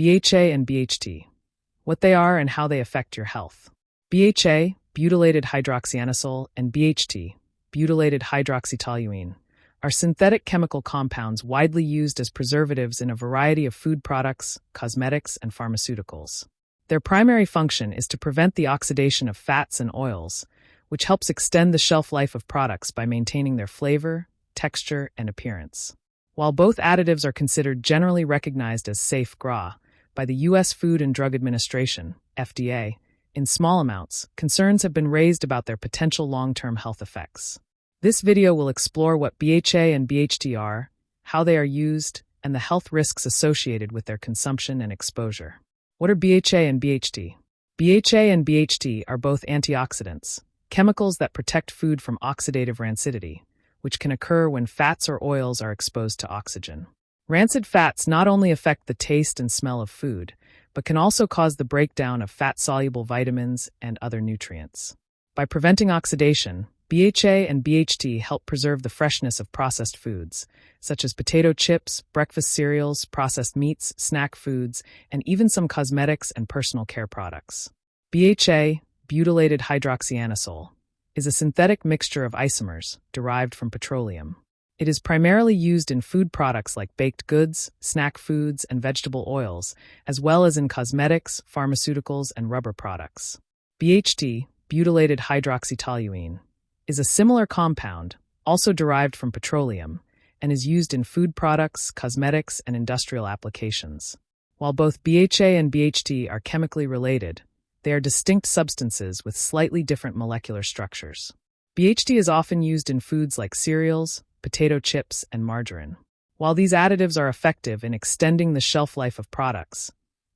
BHA and BHT. What they are and how they affect your health. BHA, butylated hydroxyanisole, and BHT, butylated hydroxytoluene, are synthetic chemical compounds widely used as preservatives in a variety of food products, cosmetics, and pharmaceuticals. Their primary function is to prevent the oxidation of fats and oils, which helps extend the shelf life of products by maintaining their flavor, texture, and appearance. While both additives are considered generally recognized as safe GRA by the U.S. Food and Drug Administration, FDA, in small amounts, concerns have been raised about their potential long-term health effects. This video will explore what BHA and BHT are, how they are used, and the health risks associated with their consumption and exposure. What are BHA and BHT? BHA and BHT are both antioxidants, chemicals that protect food from oxidative rancidity, which can occur when fats or oils are exposed to oxygen. Rancid fats not only affect the taste and smell of food, but can also cause the breakdown of fat-soluble vitamins and other nutrients. By preventing oxidation, BHA and BHT help preserve the freshness of processed foods, such as potato chips, breakfast cereals, processed meats, snack foods, and even some cosmetics and personal care products. BHA, butylated hydroxyanisole, is a synthetic mixture of isomers derived from petroleum. It is primarily used in food products like baked goods, snack foods, and vegetable oils, as well as in cosmetics, pharmaceuticals, and rubber products. BHT, butylated hydroxytoluene, is a similar compound, also derived from petroleum, and is used in food products, cosmetics, and industrial applications. While both BHA and BHT are chemically related, they are distinct substances with slightly different molecular structures. BHT is often used in foods like cereals, potato chips, and margarine. While these additives are effective in extending the shelf life of products,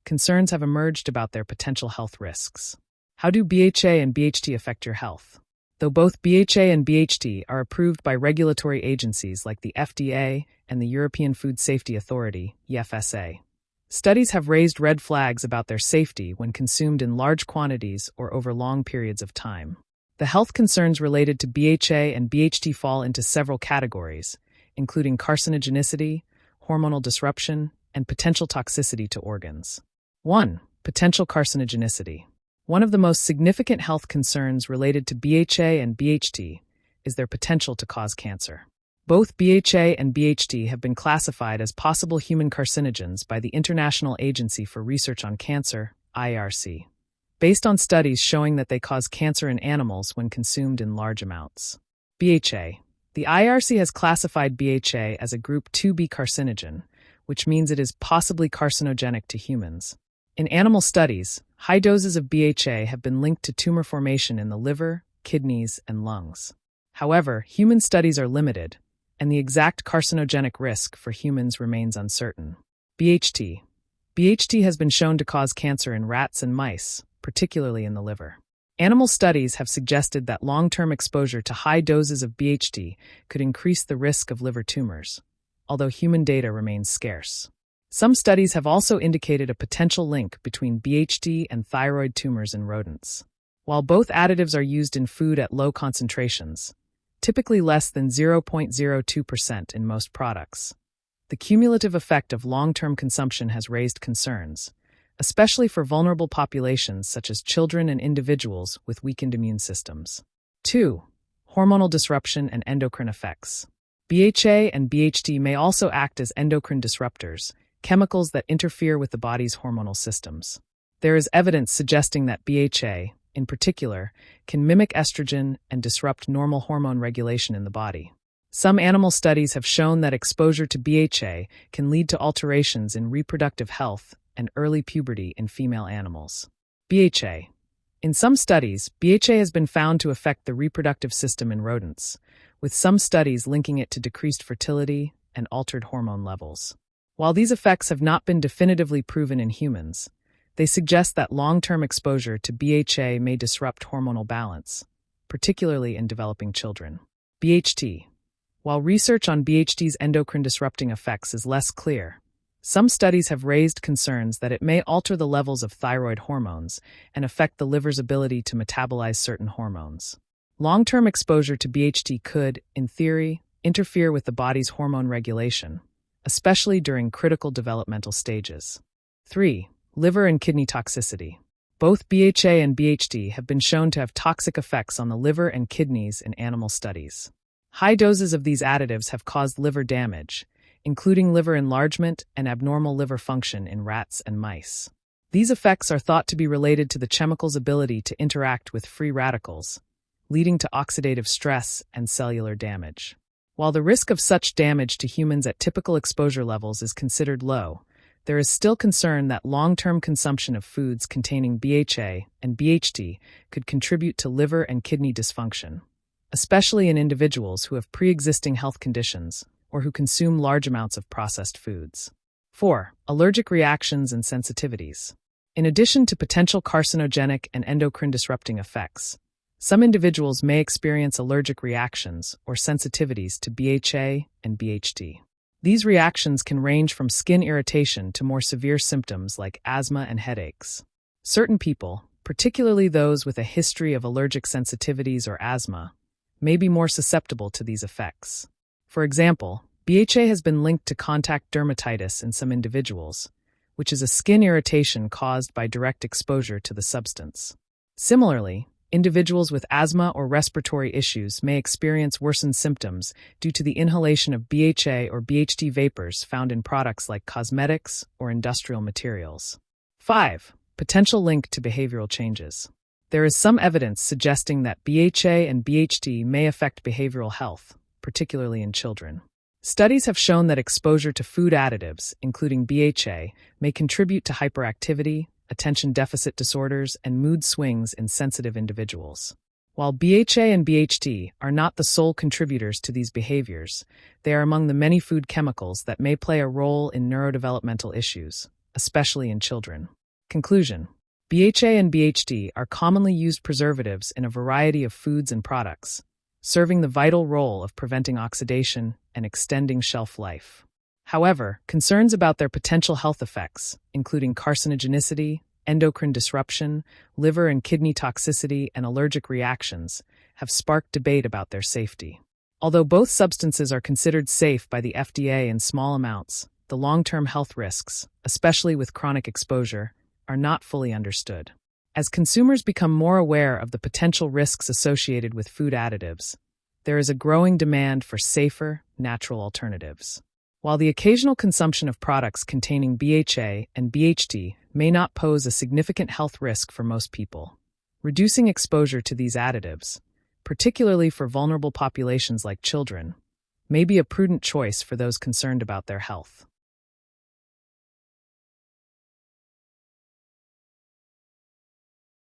concerns have emerged about their potential health risks. How do BHA and BHT affect your health? Though both BHA and BHT are approved by regulatory agencies like the FDA and the European Food Safety Authority, EFSA, studies have raised red flags about their safety when consumed in large quantities or over long periods of time. The health concerns related to BHA and BHT fall into several categories, including carcinogenicity, hormonal disruption, and potential toxicity to organs. 1. Potential carcinogenicity. One of the most significant health concerns related to BHA and BHT is their potential to cause cancer. Both BHA and BHT have been classified as possible human carcinogens by the International Agency for Research on Cancer, IARC, based on studies showing that they cause cancer in animals when consumed in large amounts. BHA. The IARC has classified BHA as a Group 2B carcinogen, which means it is possibly carcinogenic to humans. In animal studies, high doses of BHA have been linked to tumor formation in the liver, kidneys, and lungs. However, human studies are limited, and the exact carcinogenic risk for humans remains uncertain. BHT. BHT has been shown to cause cancer in rats and mice, particularly in the liver. Animal studies have suggested that long-term exposure to high doses of BHT could increase the risk of liver tumors, although human data remains scarce. Some studies have also indicated a potential link between BHT and thyroid tumors in rodents. While both additives are used in food at low concentrations, typically less than 0.02% in most products, the cumulative effect of long-term consumption has raised concerns, especially for vulnerable populations such as children and individuals with weakened immune systems. 2. Hormonal disruption and endocrine effects. BHA and BHT may also act as endocrine disruptors, chemicals that interfere with the body's hormonal systems. There is evidence suggesting that BHA, in particular, can mimic estrogen and disrupt normal hormone regulation in the body. Some animal studies have shown that exposure to BHA can lead to alterations in reproductive health and early puberty in female animals. BHA. In some studies, BHA has been found to affect the reproductive system in rodents, with some studies linking it to decreased fertility and altered hormone levels. While these effects have not been definitively proven in humans, they suggest that long-term exposure to BHA may disrupt hormonal balance, particularly in developing children. BHT. While research on BHT's endocrine-disrupting effects is less clear, some studies have raised concerns that it may alter the levels of thyroid hormones and affect the liver's ability to metabolize certain hormones. Long-term exposure to BHT could, in theory, interfere with the body's hormone regulation, especially during critical developmental stages. 3. Liver and kidney toxicity. Both BHA and BHT have been shown to have toxic effects on the liver and kidneys in animal studies. High doses of these additives have caused liver damage, including liver enlargement and abnormal liver function in rats and mice. These effects are thought to be related to the chemical's ability to interact with free radicals, leading to oxidative stress and cellular damage. While the risk of such damage to humans at typical exposure levels is considered low, there is still concern that long-term consumption of foods containing BHA and BHT could contribute to liver and kidney dysfunction, especially in individuals who have pre-existing health conditions or who consume large amounts of processed foods. 4. Allergic reactions and sensitivities. In addition to potential carcinogenic and endocrine-disrupting effects, some individuals may experience allergic reactions or sensitivities to BHA and BHT. These reactions can range from skin irritation to more severe symptoms like asthma and headaches. Certain people, particularly those with a history of allergic sensitivities or asthma, may be more susceptible to these effects. For example, BHA has been linked to contact dermatitis in some individuals, which is a skin irritation caused by direct exposure to the substance. Similarly, individuals with asthma or respiratory issues may experience worsened symptoms due to the inhalation of BHA or BHT vapors found in products like cosmetics or industrial materials. 5. Potential link to behavioral changes. There is some evidence suggesting that BHA and BHT may affect behavioral health, particularly in children. Studies have shown that exposure to food additives, including BHA, may contribute to hyperactivity, attention deficit disorders, and mood swings in sensitive individuals. While BHA and BHT are not the sole contributors to these behaviors, they are among the many food chemicals that may play a role in neurodevelopmental issues, especially in children. Conclusion: BHA and BHT are commonly used preservatives in a variety of foods and products, serving the vital role of preventing oxidation and extending shelf life. However, concerns about their potential health effects, including carcinogenicity, endocrine disruption, liver and kidney toxicity, and allergic reactions, have sparked debate about their safety. Although both substances are considered safe by the FDA in small amounts, the long-term health risks, especially with chronic exposure, are not fully understood. As consumers become more aware of the potential risks associated with food additives, there is a growing demand for safer, natural alternatives. While the occasional consumption of products containing BHA and BHT may not pose a significant health risk for most people, reducing exposure to these additives, particularly for vulnerable populations like children, may be a prudent choice for those concerned about their health.